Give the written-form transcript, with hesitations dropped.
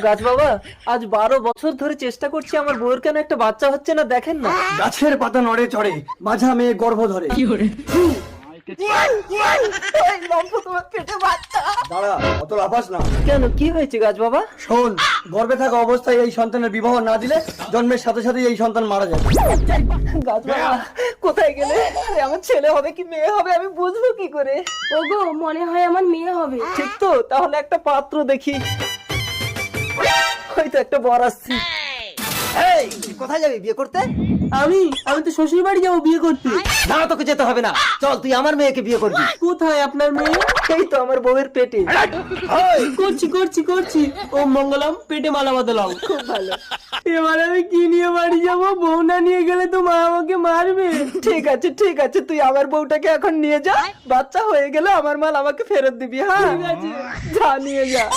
গাছ বাবা, আজ 12 বছর ধরে চেষ্টা করছি, আমার বউয়ের কেন একটা বাচ্চা হচ্ছে না, দেখেন না। গাছের পাতা নড়ে চড়ে, মাঝা মেয়ে গর্ভ ধরে। এই লম্ফ, তোমার পেটে বাচ্চা। দাঁড়া, অত লাফাস না। কেন, কি হয়েছে গাছ বাবা? শোন, গর্ভে থাকা অবস্থায় এই সন্তানের বিবাহ না দিলে জন্মের সাথে সাথে এই সন্তান মারা যাবে। গাছ বাবা, কোথায় গেলে? আরে, আমার ছেলে হবে কি মেয়ে হবে আমি বুঝবো কি করে? ওগো, মনে হয় আমার মেয়ে হবে। ঠিক তো, তাহলে একটা পাত্র দেখি। হয়তো একটা বর আসছে। এই, তুই কোথায় যাবি বিয়ে করতে? আমি তো শ্বশুর বাড়ি যাবো বিয়ে করতে। না, তোকে যেতে হবে না, চল তুই আমার মেয়েকে বিয়ে করবি। কোথায় আপনার মেয়ে? এই তো আমার বউয়ের পেটে। করছি। ও মঙ্গলম, পেটে মালা বাঁধলাম। খুব ভালো। এবার আমি কি নিয়ে বাড়ি যাব? বউ না নিয়ে গেলে তো মা আমাকে মারবে। ঠিক আছে, তুই আমার বউটাকে এখন নিয়ে যা, বাচ্চা হয়ে গেলে আমার মাল আমাকে ফেরত দিবি। হ্যাঁ, ঠিক আছে, যা নিয়ে যা।